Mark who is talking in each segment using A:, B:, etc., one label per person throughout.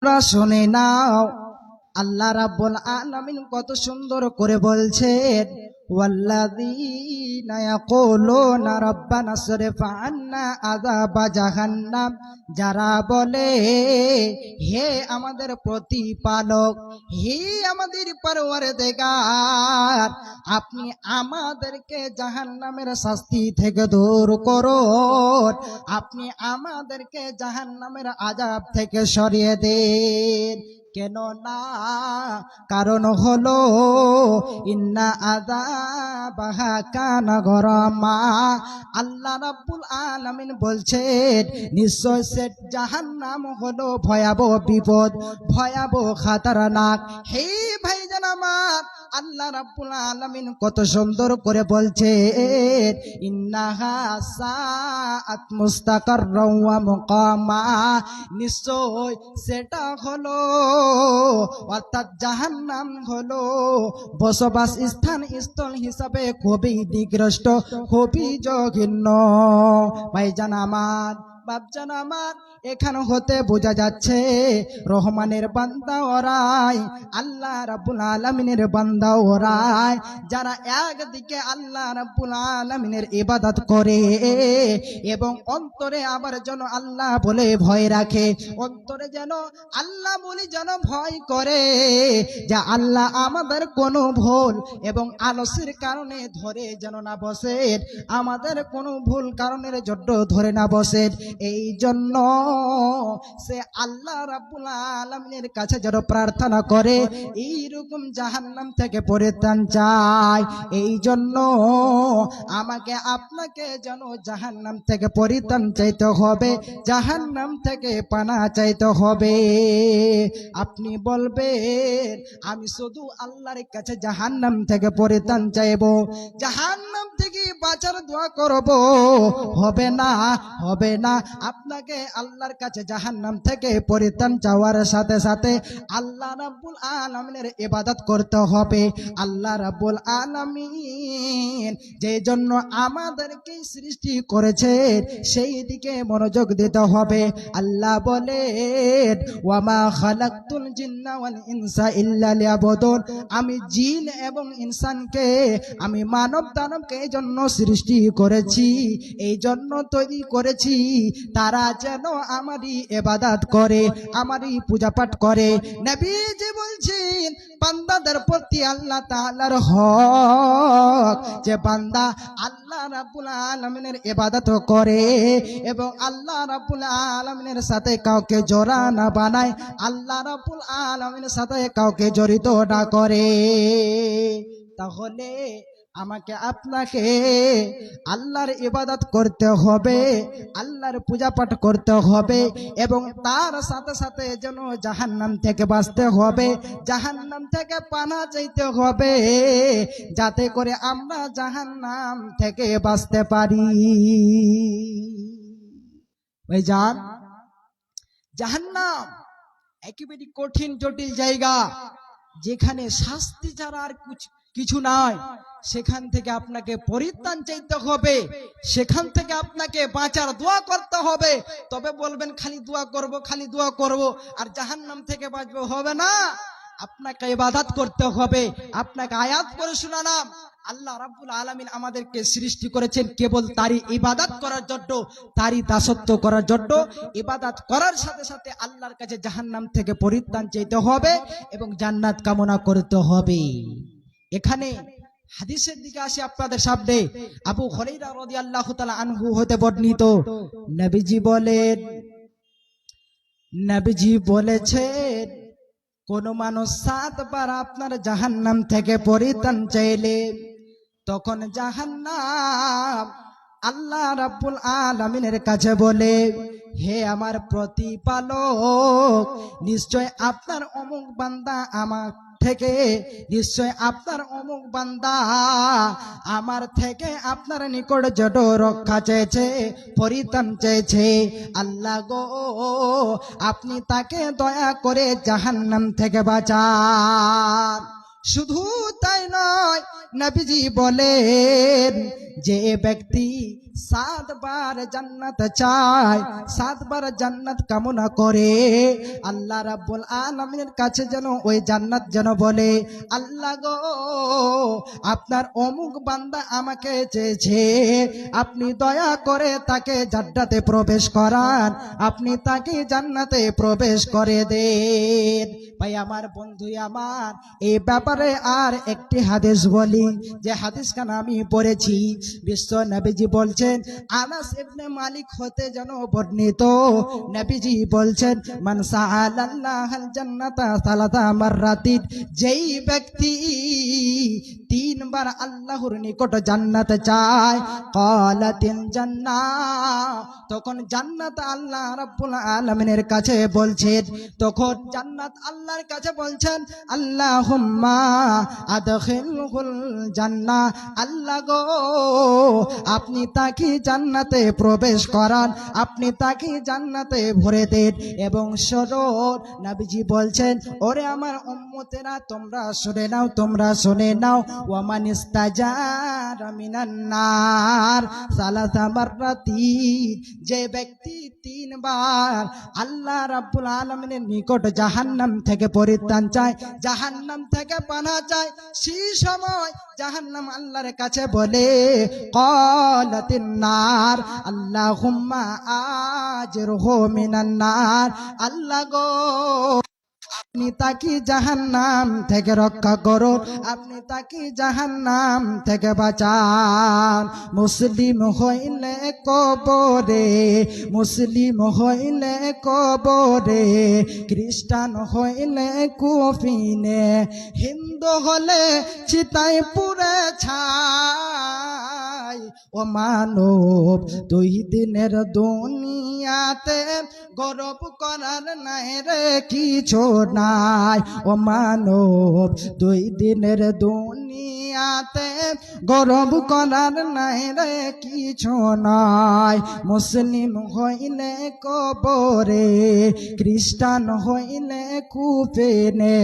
A: শুনে নাও, আল্লাহ রাব্বুল আলামিন কত সুন্দর করে বলছেন, ওয়াল্লাযীনা ইয়াকুলুনা রাব্বানা সরিফ আন্না আযাবা জাহান্নাম। যারা বলে, হে আমাদের প্রতিপালক, হে আমাদের পরওয়ারদিগার, আপনি আমাদেরকে জাহান্নামের শাস্তি থেকে দূর করুন, আপনি আমাদেরকে জাহান্নামের আযাব থেকে সরিয়ে দিন। কেন না? কারণ হলো ইন্না আযাবাহা কানা গরামা। আল্লাহ রাব্বুল আলামিন বলছেন, নিশ্চয় সে জাহান্নাম হলো ভয়াবহ বিপদ, ভয়াবহ খাতারনাক। হে ভাইজান আমার, আল্লাহ রাব্বুল আলামিন কত সুন্দর করে বলছেন, ইন্নাহা সাআত মুস্তাকাররাও ওয়া মুকামা। নিশ্চয় সেটা হলো, অর্থাৎ জাহান্নাম হলো বসবাস স্থান স্থল হিসাবে খুবই নিকৃষ্ট, খুবই জঘন্য। ভাইজান আমার, বাপজান আমার, এখানে হতে বোঝা যাচ্ছে রহমানের বান্দা ওরাই, আল্লাহ রাব্বুল আলামিনের বান্দা ওরাই যারা একদিকে আল্লাহ রাব্বুল আলামিনের ইবাদত করে এবং অন্তরে আবার যেন আল্লাহ বলে ভয় রাখে, অন্তরে যেন আল্লাহ বলে যেন ভয় করে যে আল্লাহ আমাদের কোনো ভুল এবং আলসের কারণে ধরে যেন না বসে, আমাদের কোনো ভুল কারণের জন্য ধরে না বসে। এই জন্য সে আল্লাহ রাব্বুল আলামিনের কাছে যেন প্রার্থনা করে, এইরকম জাহান্নাম থেকে পরিত্রাণ চায়। এই জন্য আমাকে আপনাকে যেন জাহান্নাম থেকে পরিত্রাণ চাইতে হবে, জাহান্নাম থেকে পানা চাইতে হবে। আপনি বলবেন, আমি শুধু আল্লাহর কাছে জাহান্নাম থেকে পরিত্রাণ চাইব, জাহান্নাম থেকে বাঁচার দোয়া করব, হবে না, হবে না। আপনাকে আল্লাহর কাছে জাহান্নাম থেকে পরিত্রাণ চাওয়ার সাথে সাথে আল্লাহ রাব্বুল আলামিনের ইবাদত করতে হবে। আল্লাহ রাব্বুল আলামিন যে জন্য আমাদেরকে সৃষ্টি করেছেন সেই দিকে মনোযোগ দিতে হবে। আল্লাহ বলেন, ওয়ামা খালাকতুল জিন্না ওয়াল ইনসা ইল্লা লিয়াবুদুন। আমি জিন এবং ইনসানকে, আমি মানব দানবকে এই জন্য সৃষ্টি করেছি, এই জন্য তৈরি করেছি তারা যেন আমারই ইবাদত করে, আমারই পূজা পাঠ করে। নবীজি বলছেন, বান্দাদের প্রতি আল্লাহ তাআলার হক যে বান্দা আল্লাহ রাব্বুল আলামিনের ইবাদত করে এবং আল্লাহ রাব্বুল আলামিনের সাথে কাউকে জোড়া না বানায়, আল্লাহ রাব্বুল আলামিনের সাথে কাউকে জড়িত না করে, তাহলে আমাকে আপনাকে আল্লাহর ইবাদত করতে হবে, আল্লাহর পূজা পাঠ করতে হবে এবং তার সাথে সাথে যেন জাহান্নাম থেকে বাঁচতে হবে, জাহান্নাম থেকে পানা চাইতে হবে, যাতে করে আমরা জাহান্নাম থেকে বাঁচতে পারি। ভাইজান, জাহান্নাম একেবারে কঠিন জটিল জায়গা, যেখানে শাস্তি ছাড়া আর কিছু নাই। সেখান থেকে আপনাকে পরিত্রাণ চাইতে হবে, সেখান থেকে আপনাকে বাঁচার দোয়া করতে হবে। তবে বলবেন খালি দোয়া করব, খালি দোয়া করব আর জাহান্নাম থেকে বাঁচবো, হবে না। আপনাকে ইবাদত করতে হবে। আপনাকে আয়াত করে শোনালাম, আল্লাহ রাব্বুল আলামিন আমাদেরকে সৃষ্টি করেছেন কেবল তারই ইবাদত করার জন্য, তারই দাসত্ব করার জন্য। ইবাদত করার সাথে সাথে আল্লাহর কাছে জাহান্নাম থেকে পরিত্রাণ চাইতে হবে এবং জান্নাত কামনা করতে হবে। এখানে হাদিসের দিকে আসি আপনাদের সামনে। আবু হুরায়রা রাদিয়াল্লাহু তাআলা আনহু হতে বর্ণিত, নবীজি বলেছেন, কোন মানুষ 7 বার আপনার জাহান্নাম থেকে পরিত্রাণ চাইলে তখন জাহান্নাম আল্লাহ রাব্বুল আলামিনের কাছে বলে, হে আমার প্রতিপালক, নিশ্চয় আপনার অমুক বান্দা আমার থেকে, নিশ্চয় আপনার অমুক বান্দা আমার থেকে আপনার নিকট যত রক্ষা চেয়েছে, পরিত্রাণ চেয়েছে, আল্লাহ গো আপনি তাকে দয়া করে জাহান্নাম থেকে বাঁচান। শুধু তাই নয়, নবীজি বলেন, যে ব্যক্তি সাতবার জান্নাত চায়, সাতবার জান্নাত কামনা করে, আল্লাহ রাব্বুল আলামিনের কাছে যেন ওই জান্নাত যেন বলে, আল্লাহ গো আপনার অমুক বান্দা আমাকে চেয়েছে, আপনি দয়া করে তাকে জান্নাতে প্রবেশ করান, আপনি তাকে জান্নাতে প্রবেশ করে দেন। ভাই আমার, বন্ধু আমার, এই ব্যাপারে আর একটি হাদিস বলি, যে হাদিসখান আমি পড়েছি। বিশ্ব নবীজি বলছেন, আনাস ইবনে মালিক হতে যেন বর্ণিত, নবীজি বলছেন, মান সাআলাল্লাহাল জান্নাতা সালাসা মাররাতিন, যেই ব্যক্তি তিনবার আল্লাহর নিকট জান্নাত চায়, ক্বালাতিল জান্নাহ, তখন জান্নাত আল্লাহ রাব্বুল আলামিনের কাছে বলছেন, তখন জান্নাত আল্লাহর কাছে বলছেন, আল্লাহুম্মা আদখিলহুল জান্নাহ, আল্লাহ গো আপনি তাকে জান্নাতে প্রবেশ করান, আপনি তাকে জান্নাতে ভরে দেন। এবং সরল নবীজি বলছেন, ওরে আমার উম্মতেরা তোমরা শুনে নাও, তোমরা শুনে নাও, ওয়ামান ইস্তাজারা মিনান নার সালাসা মাররাতিন, যে ব্যক্তি তিনবার আল্লাহ রাব্বুল আলামিনের নিকট জাহান্নাম থেকে পরিত্রাণ চায়, জাহান্নাম থেকে পানা চায়, সেই সময় জাহান্নাম আল্লাহর কাছে বলে, ক্বালাতিন নার আল্লাহুম্মা আজিরহু মিনান নার, আল্লাহ গো আপনি তাকে জাহান্নাম থেকে রক্ষা করুন, আপনি তাকে জাহান্নাম থেকে বাঁচান। মুসলিম হইলে কবরে, মুসলিম হইলে কবরে, খ্রিস্টান হইলে কুফিনে, হিন্দু হলে চিতায় পুড়ে ছাই। ও মানব, দুই দিনের দুনিয়াতে গর্ব করার নাই রে কিছু নাই। ও মানব, দুই দিনের দুনিয়াতে গর্ব করার নাই রে কিছু নাই। মুসলিম হইলে কবরে, খ্রিস্টান হইলে কুফেনে,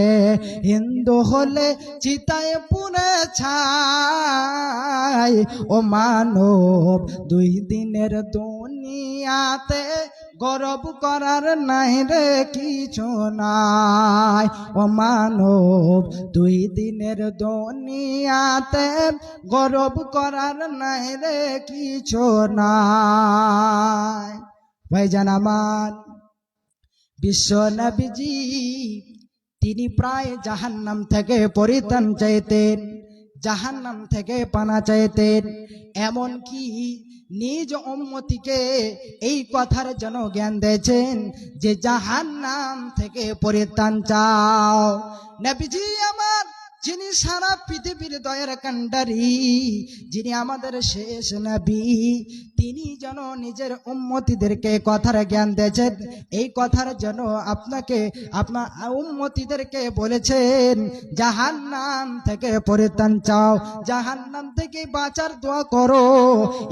A: হিন্দু হলে চিতায় পুড়ে ছাই। ও মানব, দুই দিনের দুনিয়াতে গর্ব করার নাই রে কিছু নাই। ও মানব, দুই দিনের দুনিয়াতে গর্ব করার নাই রে কিছু নাই। ভাইজান আমার, বিশ্ব নবীজি তিনি প্রায় জাহান্নাম থেকে পরিত্রাণ চাইতেন, জাহান্নাম থেকে পানা চাইতেন, এমন কি নিজ উম্মতিকে এই কথার যেন জ্ঞান দিয়েছেন যে জাহান্নাম থেকে পরিত্রাণ চাও। নবীজি আমার, যিনি সারা পৃথিবীর দয়ার কান্ডারি, যিনি আমাদের শেষ নবী, তিনি যেন নিজের উম্মতিদেরকে কথার জ্ঞান দিয়েছেন, এই কথার জন্য আপনাকে আপনার উম্মতিদেরকে বলেছেন জাহান্নাম থেকে পরিত্রাণ চাও, জাহান্নাম থেকে বাঁচার দোয়া করো,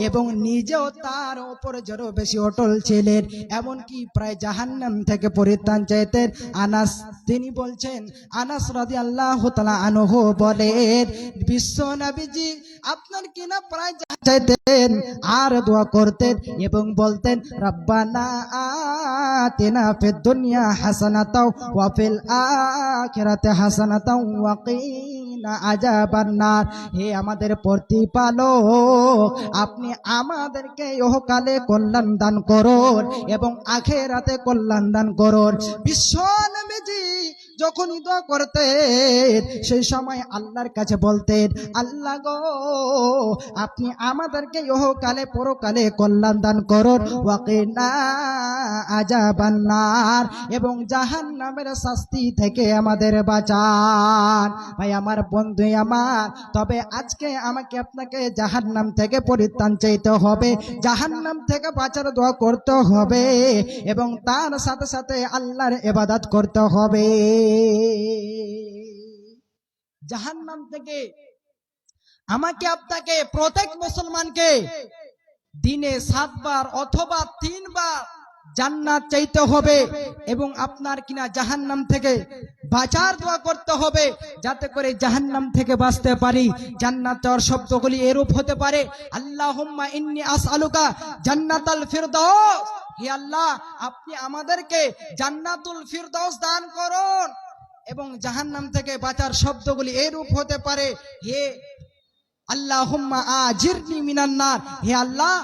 A: এবং নিজেও তার উপর যেন বেশি অটল ছিলেন, এমনকি প্রায় জাহান্নাম থেকে পরিত্রাণ চাইতেন। আনাস তিনি বলছেন, আনাস রাদিয়াল্লাহু তাআলা আনহু বলেন, বিশ্ব নবীজি আপনার কিনা প্রায় চাইতেন আর দোয়া করতেন এবং বলতেন, রব্বানা আতিনা ফিদ দুনিয়া হাসানাতাও ওয়া ফিল আখিরাতি হাসানাতাও ওয়া কিনা আযাবান নার। হে আমাদের প্রতিপালক, আপনি আমাদেরকে ইহকালে কল্যাণ দান করুন এবং আখিরাতে কল্যাণ দান করুন। বিশ্ব নবীজি যখন দোয়া করতেন সেই সময় আল্লাহর কাছে বলতেন, আল্লাহ গো আপনি আমাদেরকে ইহকালে পরকালে কল্যাণ দান করুন, ওয়া কিনা আযাবান নার, এবং জাহান্নামের শাস্তি থেকে আমাদের বাঁচান। ভাই আমার, বন্ধু আমার, তবে আজকে আমাকে আপনাকে জাহান্নাম থেকে পরিত্রাণ চাইতে হবে, জাহান্নাম থেকে বাঁচার দোয়া করতে হবে এবং তার সাথে সাথে আল্লাহর ইবাদত করতে হবে। জাহান্নাম থেকে আমাকে আপনাকে, প্রত্যেক মুসলমানকে দিনে 7 বার অথবা 3 বার জান্নাত চাইতে হবে এবং আপনার কিনা জাহান্নাম থেকে বাঁচার দোয়া করতে হবে, যাতে করে জাহান্নাম থেকে বাঁচতে পারি। জান্নাতের শব্দগুলি এরূপ হতে পারে, আল্লাহুম্মা ইন্নী আসআলুকা জান্নাতাল ফিরদাউস, হে আল্লাহ আপনি আমাদেরকে জান্নাতুল ফিরদাউস দান করুন। এবং জাহান্নাম থেকে বাঁচার শব্দগুলি এরূপ হতে পারে, হে আল্লাহুম্মা আজিরনি মিনান নার, হে আল্লাহ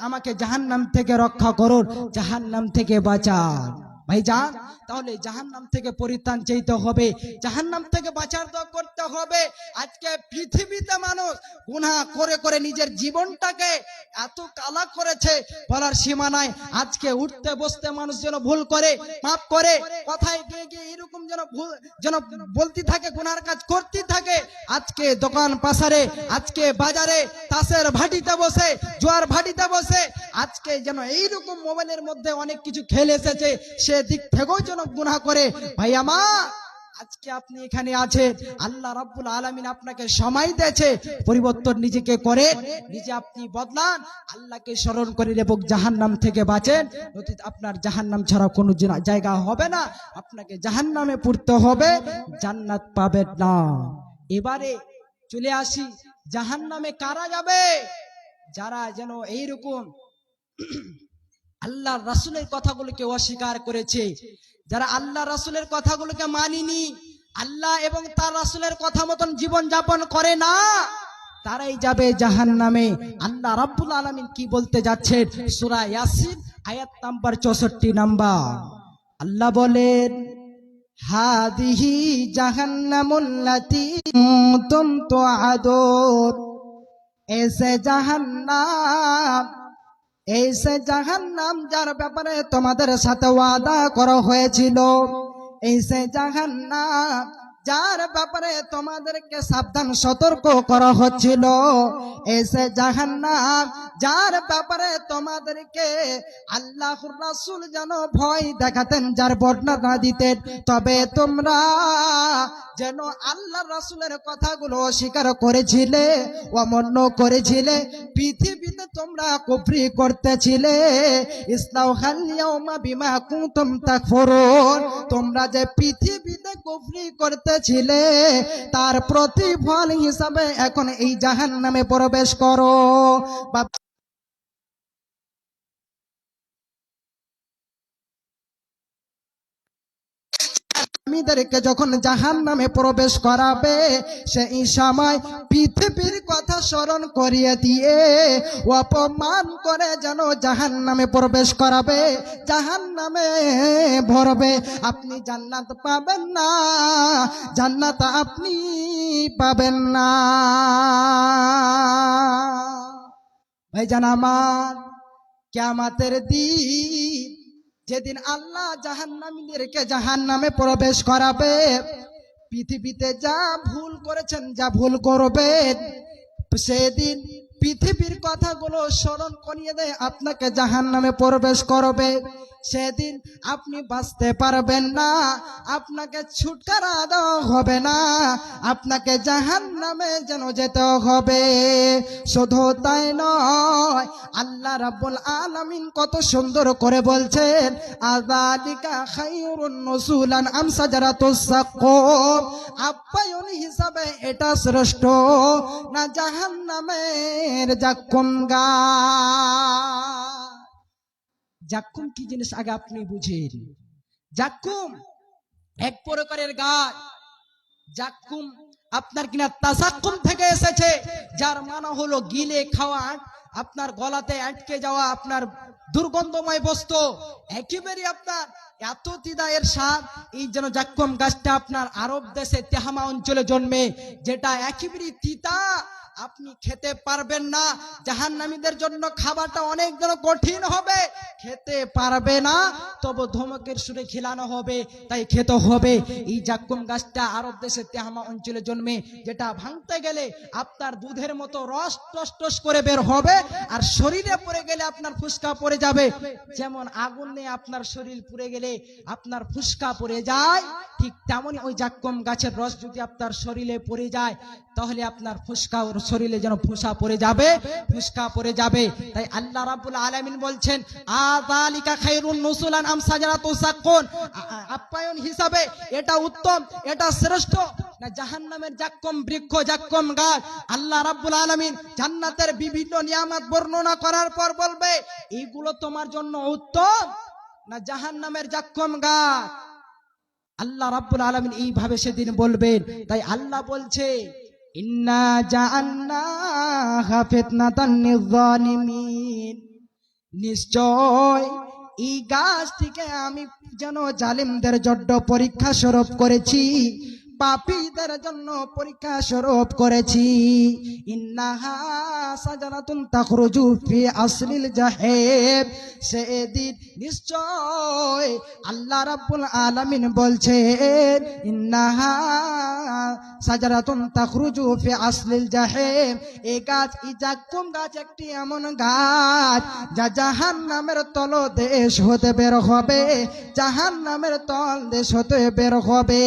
A: আমাকে জাহান্নাম থেকে রক্ষা করুন, জাহান্নাম থেকে বাঁচান। ভাইজান, তাহলে জাহান্নাম থেকে পরিত্রাণ চাইতে হবে, জাহান্নাম থেকে বাঁচার দোয়া করতে হবে। আজকে পৃথিবীতে মানুষ গুনাহ করে করে নিজের জীবনটাকে এত কালা করেছে, বলার সীমা নাই। আজকে উঠতে বসতে মানুষ যেন ভুল করে, পাপ করে, কথায় গিয়ে গিয়ে এরকম যেন বলতে থাকে, গুনার কাজ করতে থাকে। আজকে দোকান পাশারে, আজকে বাজারে, তাসের ভাটিতে বসে, জোয়ার ভাটিতে বসে, আজকে যেন এইরকম মোবাইলের মধ্যে অনেক কিছু খেলে এসেছে, সে দিক থেকেও যেন গুনাহ করে। ভাই আমার, আজকে আপনি এখানে আছেন, আল্লাহ রাব্বুল আলামিন আপনাকে সময় দিয়েছে, পরিবর্তন নিজেকে করে, নিজে আপনি বদলান, আল্লাহকে স্মরণ করেন এবং জাহান্নাম থেকে বাঁচেন। নতুন আপনার জাহান্নাম ছাড়া কোনো জায়গা হবে না, আপনাকে জাহান্নামে পড়তে হবে, জান্নাত পাবেন না। এবারে চলে আসি, জাহান্নামে কারা যাবে? যারা যেন এইরকম আল্লাহর রাসূলের কথাগুলোকে অস্বীকার করেছে, যারা আল্লাহ রাসূলের কথাগুলোকে মানেনি, আল্লাহ এবং তার রাসূলের কথা মতন জীবন যাপন করে না, তারাই যাবে জাহান্নামে। আল্লাহ রাব্বুল আলামিন কি বলতে যাচ্ছেন? সূরা ইয়াসিন আয়াত নাম্বার 64 নাম্বার। আল্লাহ বলেন, হাদিহি জাহান্নামুল লাতী কুনতুম তুআদুন, এসে জাহান্নাম, এই সে জাহান্নাম যার ব্যাপারে তোমাদের সাথে ওয়াদা করা হয়েছিল, এই সে জাহান্নাম যার ব্যাপারে তোমাদেরকে সাবধান সতর্ক করা হচ্ছিল, এই সে জাহান্নাম যার ব্যাপারে তোমাদেরকে আল্লাহর রাসূল যেন ভয় দেখাতেন, যার বর্ণনা দিতেন, তবে তোমরা যেন আল্লাহর রাসূলের কথাগুলো অস্বীকার করেছিলে, অমান্য করেছিলে, পৃথিবীতে তোমরা কুফরি করতেছিলে। ইসলাউহাল ইয়াউমা বিমা কুনতুম তাকফুরুন, তোমরা যে পৃথিবীতে কুফরি করতেছিলে তার প্রতিফল হিসাবে এখন এই জাহান্নামে প্রবেশ করো। আমিদেরকে যখন জাহান্নামে প্রবেশ করাবে, সেই সময় পৃথিবীর কথা স্মরণ করিয়ে দিয়ে অপমান করে যেন জাহান্নামে প্রবেশ করাবে, জাহান্নামে ভরবে। আপনি জান্নাত পাবেন না, জান্নাত আপনি পাবেন না। ভাইজান আমার, কিয়ামতের দিন যেদিন আল্লাহ জাহান্নামীদেরকে জাহান্নামে প্রবেশ করাবে, পৃথিবীতে যা ভুল করেছেন, যা ভুল করবেন, সেদিন পৃথিবীর কথাগুলো স্মরণ করিয়ে দেয় আপনাকে জাহান্নামে প্রবেশ করবে। সেদিন আপনি বাঁচতে পারবেন না, আপনাকে ছুটকারা দেওয়া হবে না, আপনাকে জাহান্নামে যেন যেতে হবে। শুধু তাই নয়, আল্লাহ রাব্বুল আলামিন কত সুন্দর করে বলছেন, আযালিকা খায়রুন নুজুলান আম সাজারাতুস সাকুম, আপ্যায়ন হিসাবে এটা শ্রেষ্ঠ না জাহান্নামের জাক্কুম গাছ। জাক্কুম কি জিনিস আগে আপনি বুঝেন। জাক্কুম এক প্রকারের গাছ। জাক্কুম আপনার কিনা তাসাক্কুম থেকে এসেছে, যার মানে হলো গিলে খাওয়া, আপনার গলাতে আটকে যাওয়া আপনার দুর্গন্ধময় বস্তু, একেবারে আপনার এত তিতা এর স্বাদ। এই যেন জাক্কুম গাছটা আপনার আরব দেশে তেহামা অঞ্চলে জন্মে, যেটা একেবারে তিতা, আপনি খেতে পারবেন না। জাহান্নামীদের জন্য খাবারটা অনেক যেন কঠিন হবে, খেতে পারবে না, তবে ধমকের সুরে খিলানো হবে, তাই খেতে হবে। এই জাক্কুম গাছটা আরব দেশে তেহামা অঞ্চলে জন্মে, যেটা ভাঙতে গেলে আপনার দুধের মতো রস টস টস করে বের হবে, আর শরীরে পড়ে গেলে আপনার ফুসকা পড়ে যাবে। যেমন আগুন নিয়ে আপনার শরীর পুড়ে গেলে আপনার ফুসকা পড়ে যায়, ঠিক তেমনি ওই জাক্কুম গাছের রস যদি আপনার শরীরে পড়ে যায় তাহলে আপনার ফুসকা ওর শরীরে যেন ফুসা পড়ে যাবে, ফুসকা পড়ে যাবে। তাই আল্লাহ রাব্বুল আলামিন বলছেন আযালিকা খায়রুন নুসুলান আম সাজারাতুস সাক্কুন, আপ্যায়ন হিসাবে এটা উত্তম, এটা শ্রেষ্ঠ না জাহান্নামের জাক্কুম বৃক্ষ, জাক্কুম গাছ। আল্লাহ রাব্বুল আলামিন জান্নাতের বিভিন্ন নিয়ামত বর্ণনা করার পর বলবে এইগুলো তোমার জন্য উত্তম না জাহান্নামের জাক্কুম গাছ। আল্লাহ রাব্বুল আলামিন এইভাবে সেদিন বলবেন। তাই আল্লাহ বলছে ইন্না জাআলনাহা ফিতনাতান লিয-যালিমিন, নিশ্চয় এই গাছটিকে আমি যেন জালিমদের জন্য পরীক্ষা স্বরূপ করেছি, পাপীদের জন্য পরীক্ষা স্বরূপ করেছি। ইন্নাহা সাজারাতুন তাখরুজু ফি আসলিল জাহিম, সেদিন নিশ্চয় আল্লাহ রাব্বুল আলামিন বলছেন ইন্নাহা সাজারাতুন তাখরুজু ফি আসলিল জাহিম, এই গাছ, এই জাক্কুম গাছ একটি এমন গাছ যা জাহান্নামের তলদেশ হতে বের হবে, জাহান্নামের তলদেশ হতে বের হবে।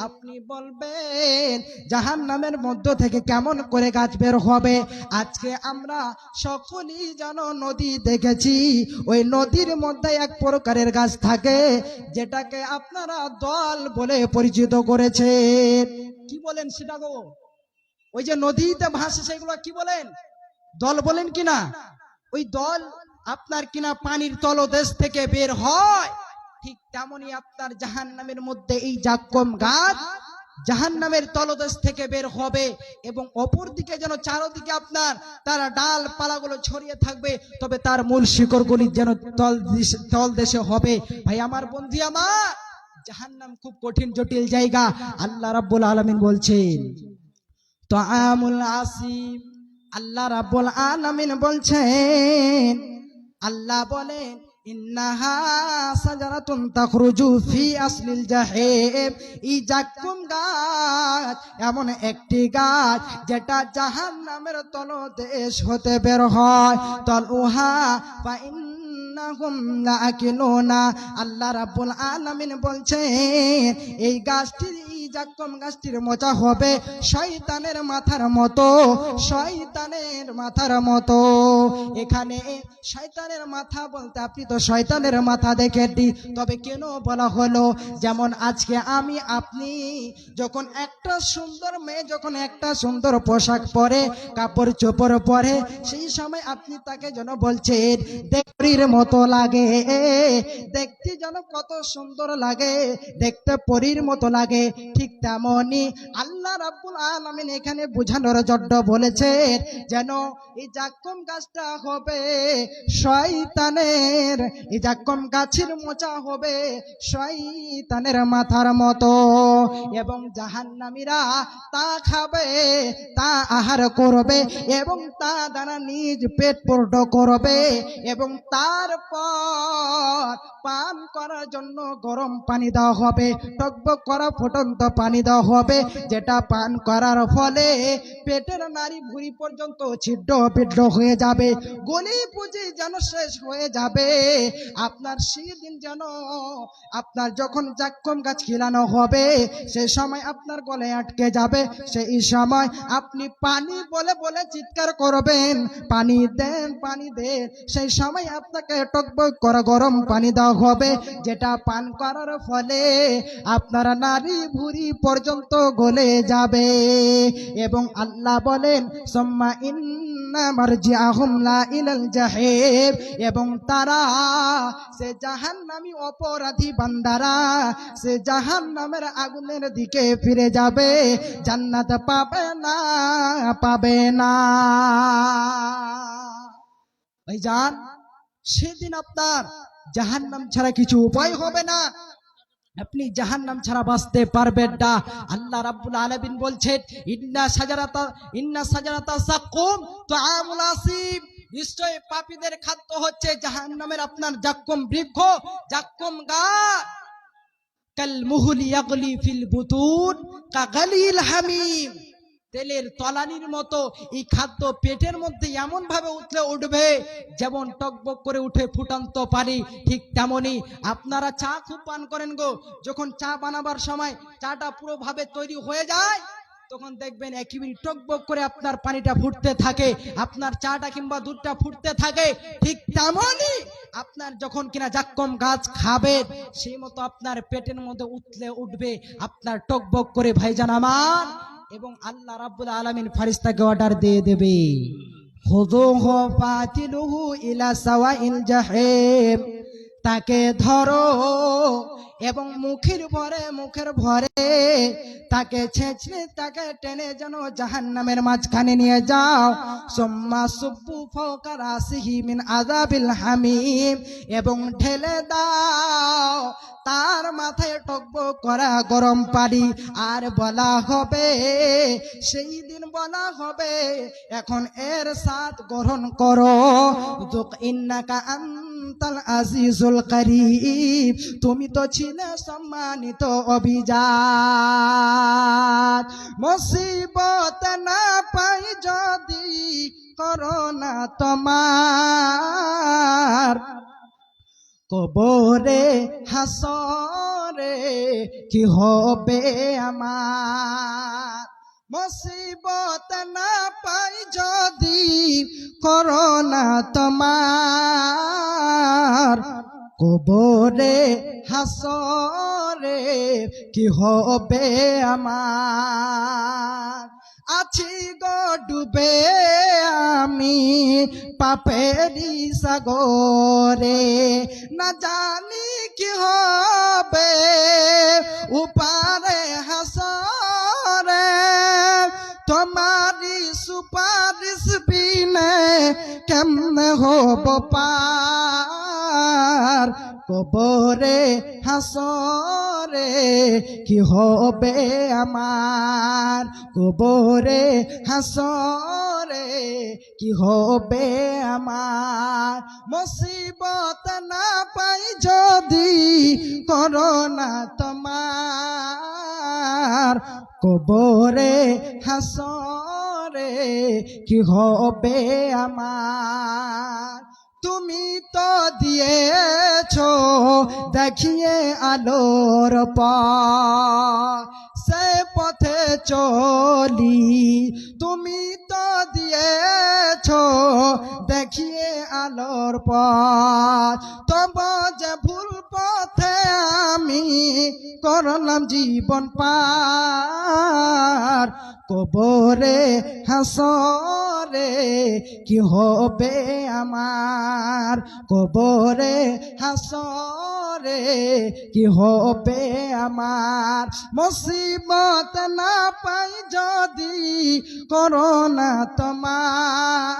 A: আপনি বলবেন জাহান্নামের মধ্য থেকে কেমন করে গাছ বের হবে? আজকে আমরা সকলেই যেন নদী দেখেছি, ওই নদীর মধ্যে এক প্রকারের গাছ থাকে যেটাকে আপনারা দল বলে পরিচিত করেছেন। কি বলেন সেটা গো? ওই যে নদীতে ভাসে সেগুলো কি বলেন? দল বলেন কিনা? ওই দল আপনার কিনা পানির তলদেশ থেকে বের হয়। ঠিক তেমনি আপনার জাহান্নামের মধ্যে এই জাক্কুম গাছ জাহান্নামের তলদেশ থেকে বের হবে এবং অপর দিকে যেন চারদিকে আপনার তার ডাল পালাগুলো ছড়িয়ে থাকবে, তবে তার মূল শিকড়গুলি যেন তলদেশে হবে। ভাই আমার, বন্ধু আমার, জাহান্নাম খুব কঠিন জটিল জায়গা। আল্লাহ রাব্বুল আলামিন বলছেন তাআমুল আসিম, আল্লাহ রাব্বুল আলামিন বলছেন, আল্লাহ বলেন ইন্নাহা সাজারাতুন তাখরুজু ফি আসলিল জাহিম, এই জাক্কুম গাছ এমন একটি গাছ যেটা জাহান্নামের তলদেশ হতে বের হয়। তলউহা ফা ইন্নাহুম লাআকিলুনা, আল্লাহ রাব্বুল আলামিন বলছেন এই গাছটির, এই জাক্কুম গাছটির মোচা হবে শয়তানের মাথার মতো, শয়তানের মাথার মতো। এখানে শয়তানের মাথা বলতে আপনি তো শয়তানের মাথা দেখেছি, তবে কেন বলা হলো? যেমন আজকে আমি আপনি যখন একটা সুন্দর মেয়ে যখন একটা সুন্দর পোশাক পরে, কাপড় চোপড় পরে, সেই সময় আপনি তাকে যেন বলছেন দেখতে মতো লাগে, দেখতে যেন কত সুন্দর লাগে, দেখতে পরীর মতো লাগে। ঠিক তেমনি আল্লাহ রাব্বুল আলামিন এখানে বোঝানোর জন্য বলেছেন যেন এই জাক্কুম গাছটা হবে শয়তানের, এই জাক্কুম গাছের মোচা হবে শয়তানের মাথার মতো, এবং জাহান্নামীরা তা খাবে, তা আহার করবে এবং তা দ্বারা নিজ পেট পূর্ণ করবে এবং তারপর পান করার জন্য গরম পানি দেওয়া হবে, টকবক করা ফুটন্ত পানি দেওয়া হবে, যেটা পান করার ফলে পেটের নাড়ি ভুঁড়ি পর্যন্ত ছিদ্র বিদ্র হয়ে যাবে, গলি পুঁজি যেন শেষ হয়ে যাবে। আপনার সেদিন যেন আপনার যখন জাক্কুম গাছ খিলানো হবে সেই সময় আপনার গলায় আটকে যাবে, সেই সময় আপনি পানি বলে বলে চিৎকার করবেন পানি দেন, পানি দেন। সেই সময় আপনাকে টকবক করা গরম পানি দেওয়া হবে, যেটা পান করার ফলে আপনার নারী ভুঁড়ি পর্যন্ত গলে যাবে। এবং আল্লাহ বলেন সুম্মা ইন্না মারজিআহুম লা ইলাল জাহিম, এবং তারা সে জাহান্নামী অপরাধী বান্দারা সে জাহান্নামের আগুনের দিকে ফিরে যাবে, জান্নাত পাবে না, পাবে না। ভাইজান, সেদিন আপনার জাহান্নাম ছাড়া কিছু উপায় হবে না, আপনি জাহান্নাম ছাড়া বাঁচতে পারবেন না। আল্লাহ রাব্বুল আলামিন বলছেন ইন্না সাজারাতা সাক্কুম তুআমুল আসিম, নিশ্চয় পাপীদের খাদ্য হচ্ছে জাহান্নামের আপনার জাক্কুম বৃক্ষ, জাক্কুম গাছ। কাল মুহলি ইয়াগলি ফিল বুতুন কাগালিল হামিম, তেলের তলানির মতো এই খাদ্য পেটের মধ্যে এমন ভাবে উঠলে উঠবে যেমন টকবক করে উঠে ফুটন্ত পানি। ঠিক তেমনি আপনারা চা খুব পান করেন গো, যখন চা বানাবার সময় চাটা পুরো ভাবে তৈরি হয়ে যায় তখন দেখবেন একেবারে টকবক করে আপনার পানিটা ফুটতে থাকে, আপনার চাটা কিংবা দুধটা ফুটতে থাকে। ঠিক তেমনি আপনার যখন কিনা জাক্কম গাছ খাবেন সেই মতো আপনার পেটের মধ্যে উঠলে উঠবে আপনার টকবক করে ভাইজান আমার। এবং আল্লাহ রাব্বুল আলামিন ফেরেশতাকে অর্ডার দিয়ে দেবে, খুযুহু ফাতিলুহু ইলা সাওয়াইল জাহিম, তাকে ধরো এবং মুখের ভরে তাকে ছেঁচড়ে তাকে টেনে যেন জাহান্নামের মাঝখানে নিয়ে যাও। সুম্মা সুব্বু ফাওকা রাসিহি মিন আযাবিল হামিম, এবং ঢেলে দাও তার মাথায় টকবক করা গরম পানি। আর বলা হবে, সেই দিন বলা হবে, এখন এর স্বাদ গ্রহণ করো, যুক ইন্নাকা আনতাল আজিজুল কারীম, তুমি তো ছিলে সম্মানিত অভিজাত। মুসিবত না পাই যদি করোনা তোমার, কবরে হাসরে কি হবে আমার। মুসিবত না পাই যদি করোনা তোমার, কবরে হাসরে কি হবে আমার। আছি গো ডুবে আমি পাপেরি সাগরে, না জানি কি হবে উপারে হাসরে। তোমারি সুপারিশ বিনে কেমনে হব পার, কবরে হাসরে কি হবে আমার। কবরে হাসরে কি হবে আমার। মুসিবত না পাই যদি করোনা তোমার, কবরে হাসরে কি হবে আমার। তুমি তো দিয়েছো দেখিয়ে আলোর পথ, সে পথে চলি। তুমি তো দিয়েছো দেখিয়ে আলোর পথ, তবু যে ভুল পথে আমি করলাম জীবন পার। কবরে হাসরে কি হবে আমার। কবরে হাসরে কি হবে আমার। মুসিবত না পাই যদি করোনা তোমার,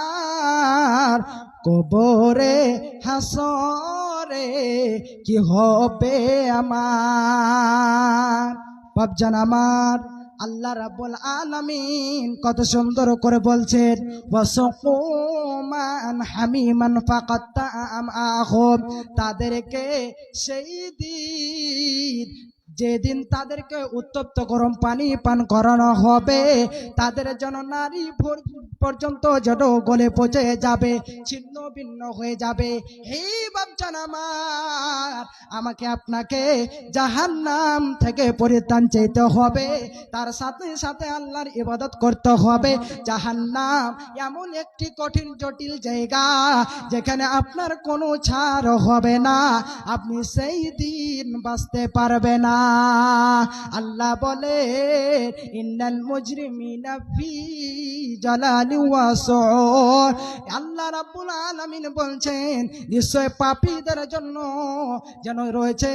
A: কবরে হাসরে কি হবে আমার। বাপজান আমার, আল্লাহ রাব্বুল আলামিন কত সুন্দর করে বলছেন, ওয়াসুকুমান হামিমান ফাকাত্তা আমআহুম, তাদেরকে সেই দিন যেদিন তাদেরকে উত্তপ্ত গরম পানি পান করানো হবে, তাদের যেন নারী পর্যন্ত যেন গলে পচে যাবে, ছিন্ন ভিন্ন হয়ে যাবে। হে বাপজান আমার, আমাকে আপনাকে জাহান্নাম থেকে পরিত্রাণ চাইতে হবে, তার সাথে সাথে আল্লাহর ইবাদত করতে হবে। জাহান্নাম এমন একটি কঠিন জটিল জায়গা যেখানে আপনার কোনো ছাড় হবে না, আপনি সেই দিন বাঁচতে পারবে না। আল্লাহ বলে, ইন্নাল মুজরিমিনা ফি জালালি ওয়া সুর। আল্লাহ রাব্বুল আলামিন বলছেন, নিশ্চয় পাপীদের জন্য যেন রয়েছে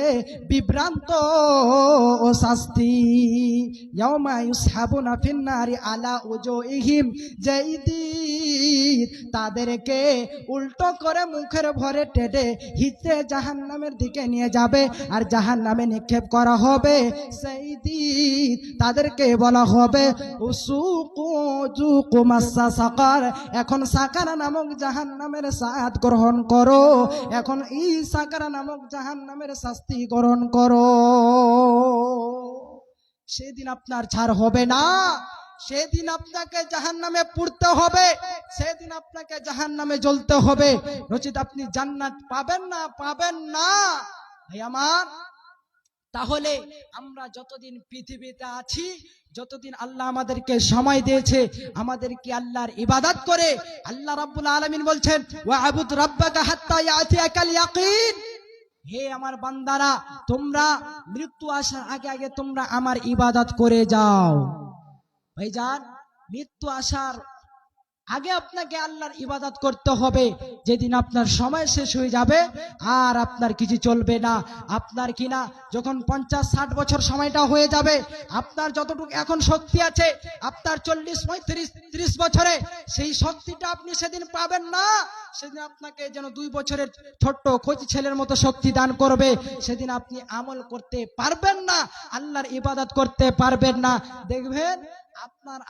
A: বিভ্রান্ত ও শাস্তি। ইয়াউমা ইউসহাবুনা ফিন নারি আলা উজুহিম, যেই দিন তাদেরকে উল্টো করে মুখের ভরে টেনে হিচড়ে জাহান্নামের দিকে নিয়ে যাবে আর জাহান্নামে নিক্ষেপ করা হবে। সেই দিন তাদেরকে বলা হবে, উসুকু যুকু মাসা সাকার, এখন সাকার নামক জাহান্নামের স্বাদ গ্রহণ করো, এখন এই সাকার নামক জাহান্নামের শাস্তি গ্রহণ করো। সেদিন আপনার ছাড় হবে না। সেদিন আপনাকে জাহান্নামে পুড়তে হবে, সেদিন আপনাকে জাহান্নামে জ্বলতে হবে, নচিত আপনি জান্নাত পাবেন না, পাবেন না। ভাই আমার, তাহলে আমরা যতদিন পৃথিবীতে আছি, যতদিন আল্লাহ আমাদেরকে সময় দিয়েছে, আমাদেরকে আল্লাহর ইবাদত করে, আল্লাহ রাব্বুল আলামিন বলছেন ওয়া'বুদ রাব্বাকা হাত্তা ইয়াতিয়াকাল ইয়াকিন। হে আমার বান্দারা, তোমরা মৃত্যু আসার আগে আগে তোমরা আমার ইবাদত করে যাও। ভাইজান, মৃত্যু আসার আগে আপনাকে আল্লাহর ইবাদত করতে হবে। যেদিন আপনার সময় শেষ হয়ে যাবে আর আপনার কিছু চলবে না, আপনার কিনা যখন 50-60 বছর সময়টা হয়ে যাবে, আপনার যতটুকু এখন শক্তি আছে, আপনার 40-35-30 বছরে সেই শক্তিটা আপনি সেদিন পাবেন না। সেদিন আপনাকে যেন 2 বছরের ছোট্ট কচি ছেলের মতো শক্তি দান করবে। সেদিন আপনি আমল করতে পারবেন না, আল্লাহর ইবাদত করতে পারবেন না। দেখবেন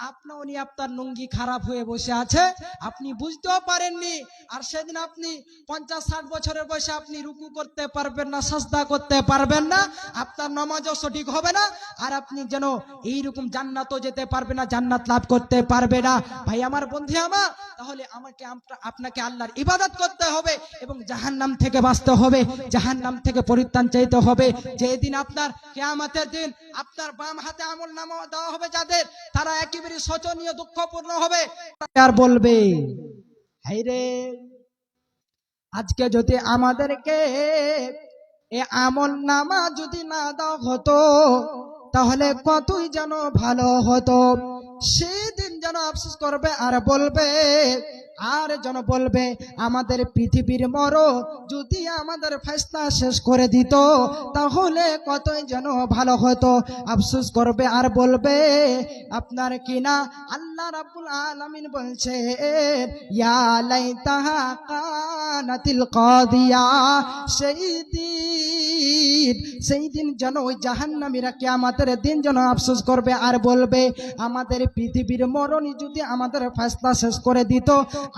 A: আপনার লুঙ্গি খারাপ হয়ে বসে আছে, আপনি বুঝতেও পারেননি। আর সেদিন আপনি 50-60 বছরের বয়সে আপনি রুকু করতে পারবেন না, সাজদা করতে পারবেন না, আপনার নামাজও সঠিক হবে না, আর আপনি যেন এইরকম জান্নাতও যেতে পারবে না, জান্নাত লাভ করতে পারবে না। ভাই আমার, বন্ধু আমার, তাহলে আপনাকে আল্লাহর ইবাদত করতে হবে এবং জাহান্নাম থেকে বাঁচতে হবে, জাহান্নাম থেকে পরিত্রাণ চাইতে হবে। যেদিন আপনার কিয়ামতের দিন আপনার বাম হাতে আমলনামা দেওয়া হবে যাদের, তারা একেবারে শোচনীয় দুঃখপূর্ণ হবে, আর বলবে হায়রে, আজকে যদি আমাদেরকে এ আমলনামা যদি না দেওয়া হতো তাহলে কতই যেন ভালো হতো। সেদিন যেন আফসোস করবে আর বলবে, আর যেন বলবে আমাদের পৃথিবীর মরণ যদি আমাদের ফয়সালা শেষ করে দিত তাহলে কতই যেন ভালো হতো। আফসোস করবে আর বলবে আপনার কিনা আল্লাহ রাব্বুল আলামিন বলছে ইয়া লাইতাহা কানাতিল কাদিয়া। সেই দিন যেন ওই জাহান্নামীরা কিয়ামতের দিন যেন আফসোস করবে আর বলবে আমাদের পৃথিবীর মরণই যদি আমাদের ফয়সালা শেষ করে দিত,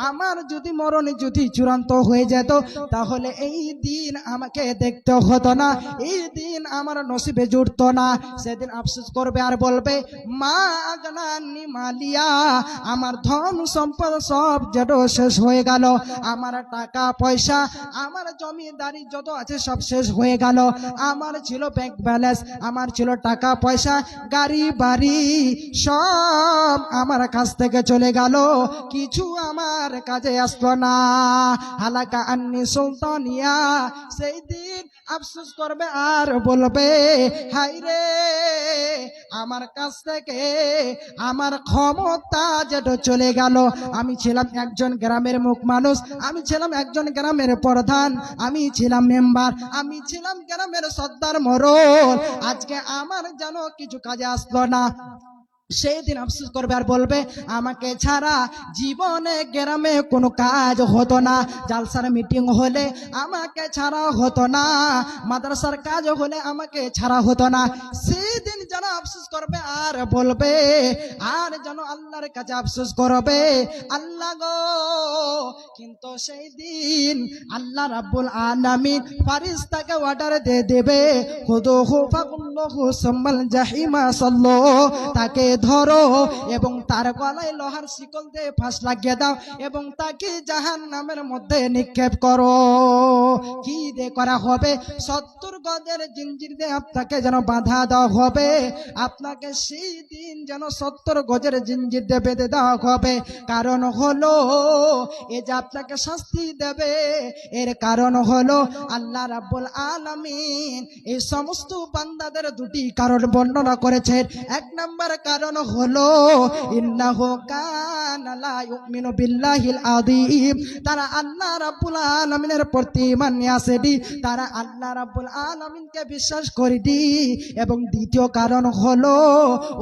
A: আমার যদি মরণ যদি চূড়ান্ত হয়ে যেত তাহলে এই দিন আমাকে দেখতে হতো না, এই দিন আমার নসিবে জুড়তো না। সেদিন আফসোস করবে আর বলবে মা আগনানি মালিয়া, আমার ধন সম্পদ সব যেন শেষ হয়ে গেল, আমার টাকা পয়সা আমার জমিদারি যত আছে সব শেষ হয়ে গেল, আমার ছিল ব্যাংক ব্যালেন্স, আমার ছিল টাকা পয়সা গাড়ি বাড়ি সব আমার কাছ থেকে চলে গেল, কিছু আমার কাজে আসলো না। হালাকা আন্নি সুলতানিয়া। সেই দিন আফসোস করবে আর বলবে হায়রে, আমার কাছ থেকে আমার ক্ষমতা যেটা চলে গেল। আমি ছিলাম একজন গ্রামের মুখ মানুষ, আমি ছিলাম একজন গ্রামের প্রধান, আমি ছিলাম মেম্বার, আমি ছিলাম গ্রামের সর্দার মোড়ল, আজকে আমার যেন কিছু কাজে আসলো না। সেই দিন আফসোস করবে আর বলবে আমাকে ছাড়া জীবনে গ্রামে কোনো কাজ হতো না, জালসার মিটিং হলে আমাকে ছাড়া হতো না, মাদ্রাসার কাজ হলে আমাকে ছাড়া হতো না। সেই দিন যেন আফসোস করবে আর বলবে, আর যেন আল্লাহর কাছে আফসোস করবে আল্লাহ গো, কিন্তু সেই দিন আল্লাহ রাব্বুল আলামিন ফারিস্তাকে অর্ডার দিয়ে দেবে খুদুহু ফাকুল্লুহু সুম্মাল জাহিমা সাল্লু, তাকে ধরো এবং তার গলায় লোহার শিকল দিয়ে ফাঁস লাগিয়ে দাও এবং তাকে জাহান্নামের মধ্যে নিক্ষেপ করো। কি দিয়ে করা হবে? 70 গজের জিঞ্জির দিয়ে আপনাকে যেন বাঁধা দেওয়া হবে, আপনাকে সেই দিন যেন 70 গজের জিঞ্জির দিয়ে বেঁধে দেওয়া হবে। কারণ হলো এ যে আপনাকে শাস্তি দেবে, এর কারণ হলো আল্লাহ রাব্বুল আলামিন এই সমস্ত বান্দাদের দুটি কারণ বর্ণনা করেছেন। এক নম্বর কারণ হলো ইন্নাহু কানা লা ইউমিনু বিল্লাহিল আযীম, তারা আল্লাহ রাব্বুল আলামিনের প্রতি ঈমান নিয়ে আসেনি, তারা আল্লাহ রাব্বুল আলামিনকে বিশ্বাস করেনি। এবং দ্বিতীয় কারণ হলো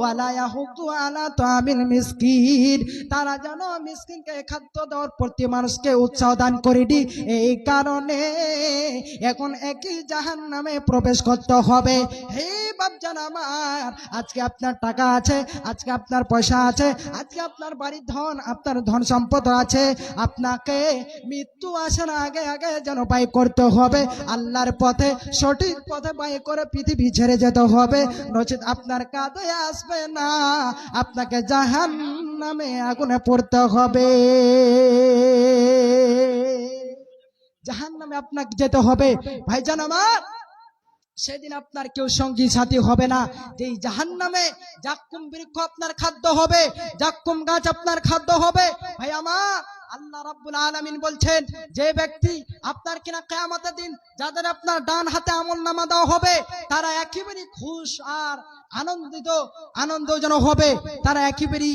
A: ওয়ালা ইয়াহুদু আলা তামিল মিসকিন, তারা যেন মিসকিনকে খাদ্য দেওয়ার প্রতি মানুষকে উৎসাহ দান করেনি। এই কারণে এখন একই জাহান্নামে প্রবেশ করতে হবে। হে বাপজান আমার, আজকে আপনার টাকা আছে, আজকে আপনার পয়সা আছে, আজকে আপনার বাড়ির ধন, আপনার ধন সম্পদ আছে, আপনাকে মৃত্যু আসার আগে আগে যেন ব্যয় করতে হবে আল্লাহর পথে, সঠিক পথে ব্যয় করে পৃথিবী ছেড়ে যেতে হবে, নচেত আপনার কাঁধে আসবে না, আপনাকে জাহান্নামে আগুনে পড়তে হবে। জাহান্নামে আপনাকে যেতে হবে। ভাইজান আমার, সেদিন আপনার কেউ সঙ্গী সাথী হবে না। এই জাহান্নামে জাক্কুম বৃক্ষ আপনার খাদ্য হবে, জাক্কুম গাছ আপনার খাদ্য হবে। ভাই আমার, আল্লাহ রাব্বুল আলামিন বলছেন, যে ব্যক্তি আপনার কিনা কিয়ামতের দিন যাদের আপনার ডান হাতে আমলনামা দেওয়া হবে, তারা একেবারে খুশ আর আনন্দজনক হবে। তারা একেবারে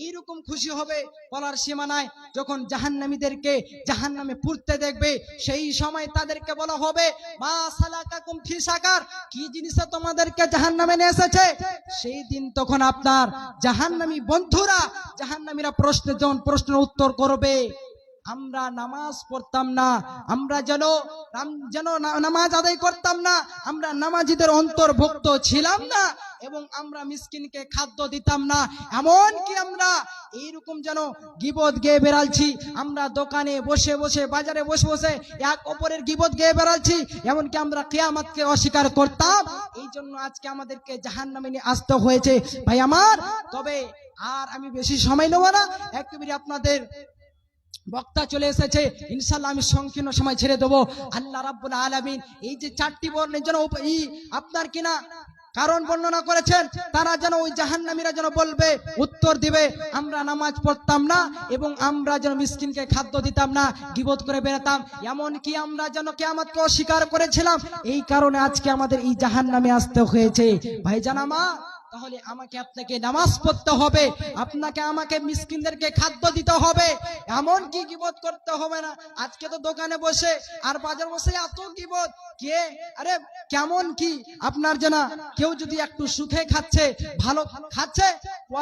A: এইরকম খুশি হবে বলার সীমা নাই। যখন জাহান্নামীদেরকে জাহান্নামে পুড়তে দেখবে, সেই সময় তাদেরকে বলা হবে, মা সালাকাকুম ফি সাকার, কি জিনিসে তোমাদেরকে জাহান্নামে নিয়ে এসেছে। সেই দিন তখন আপনার জাহান্নামী বন্ধুরা, জাহান্নামীরা প্রশ্নের উত্তর করবে, আমরা নামাজ পড়তাম না, আমরা যেন নামাজ আদায় করতাম না, আমরা নামাজীদের অন্তর্ভুক্ত ছিলাম না, এবং আমরা মিসকিনকে খাদ্য দিতাম না। এমন কি আমরা এইরকম যেন গীবত গেয়ে বেড়াচ্ছি, আমরা দোকানে বসে বসে, বাজারে বসে বসে এক অপরের গীবত গেয়ে বেড়াচ্ছি, এমনকি আমরা কিয়ামতকে অস্বীকার করতাম। এই জন্য আজকে আমাদেরকে জাহান্নামে নিয়ে আসতে হয়েছে। ভাই আমার, তবে আর আমি বেশি সময় নেব না, একেবারে আপনাদের বক্তা চলে এসেছে, ইনশাআল্লাহ আমি সংকীর্ণ সময় ছেড়ে দেবো। আল্লাহ রাব্বুল আলামিন এই যে চারটি বর্ণের জন্য আপনার কিনা কারণ বর্ণনা করেছেন, তারা যেন ওই জাহান্নামীরা যেন বলবে, উত্তর দিবে, আমরা নামাজ পড়তাম না এবং আমরা যেন মিসকিনকে খাদ্য দিতাম না, গীবত করে বেড়াতাম, এমন কি আমরা যেন কিয়ামতকে অস্বীকার করেছিলাম। এই কারণে আজকে আমাদের এই জাহান্নামে আসতে হয়েছে। ভাইজান আমার, তাহলে আমাকে আপনাকে নামাজ পড়তে হবে, আপনাকে আমাকে মিসকিনদেরকে খাদ্য দিতে হবে, এমন কি গীবত করতে হবে না। আজকে তো দোকানে বসে আর বাজার বসে এত গীবত, কে আরে কেমন কি আপনার জানা, কেউ যদি একটু সুখে খাচ্ছে, ভালো খাচ্ছে,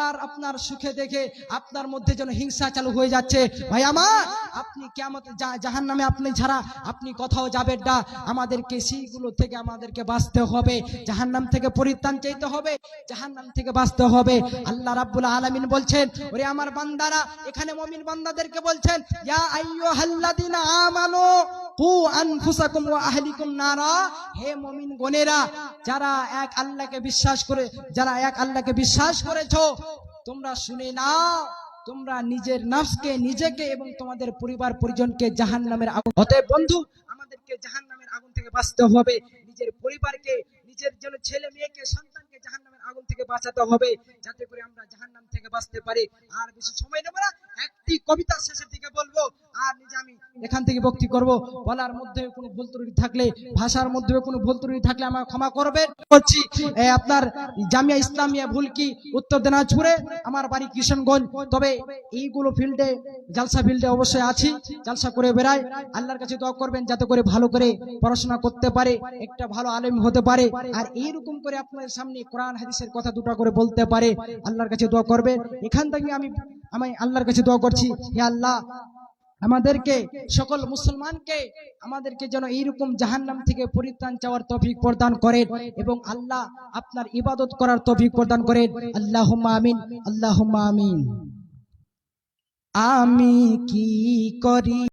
A: আর আপনার সুখে দেখে আপনার মধ্যে যেন হিংসা চালু হয়ে যাচ্ছে। ভাই আমার, আপনি কিয়ামতে জাহান্নামে আপনি ছাড়া আপনি কোথাও যাবেন না। আমাদেরকে সেইগুলো থেকে আমাদেরকে বাঁচতে হবে, জাহান্নাম থেকে পরিত্রাণ চাইতে হবে, জাহান্নাম থেকে বাঁচতে হবে। আল্লাহ রাব্বুল আলামিন বলছেন, ওরে আমার বান্দারা, এখানে মুমিন বান্দাদেরকে বলছেন, ইয়া আইয়ুহাল্লাযিনা আমানু কু আনফুসাকুম ওয়া আহলিকুম নারা, হে মুমিন গণেরা, যারা এক আল্লাহকে বিশ্বাস করেছো, তোমরা শুনে নাও, তোমরা নিজের নফসকে, নিজেকে এবং তোমাদের পরিবার পরিজনকে জাহান্নামের আগুন, অতএব বন্ধু আমাদেরকে জাহান্নামের আগুন থেকে বাঁচতে হবে, নিজের পরিবারকে, নিজের জন্য ছেলে মেয়েকে, সন্তানকে জাহান্নামের আগুন থেকে বাঁচাতে হবে, যাতে করে আমরা জাহান্নাম থেকে বাঁচতে পারি। আর বেশি সময় নেব না, একটি কবিতা শেষের দিকে বলবো, আর নিজে আমি এখান থেকে বক্তব্য করব। বলার মধ্যে কোনো ভুল ত্রুটি থাকলে, ভাষার মধ্যে কোনো ভুল ত্রুটি থাকলে আমার ক্ষমা করবেন। হচ্ছি আপনার জামিয়া ইসলামিয়া ভুলকি, উত্তর দিনাজপুরে, আমার বাড়ি কিশনগঞ্জ। তবে এইগুলো ফিল্ডে, জালসা ফিল্ডে অবশ্যই আছি, জালসা করে বেড়াই। আল্লাহর কাছে দোয়া করবেন যাতে করে ভালো করে পড়াশোনা করতে পারে, একটা ভালো আলেম হতে পারে, আর এইরকম করে আপনাদের সামনে কোরআন হাদিসের কথা দুটো করে বলতে পারে। আল্লাহর কাছে দোয়া করবে। এখান থেকে আমি আল্লাহর কাছে দোয়া করছি, হে আল্লাহ, আমাদেরকে সকল মুসলমানকে আমাদেরকে যেন এইরকম জাহান্নাম থেকে পরিত্রাণ চাওয়ার তৌফিক প্রদান করেন, এবং আল্লাহ আপনার ইবাদত করার তৌফিক প্রদান করেন। আল্লাহুম্মা আমিন, আল্লাহুম্মা আমিন। আমি কি করি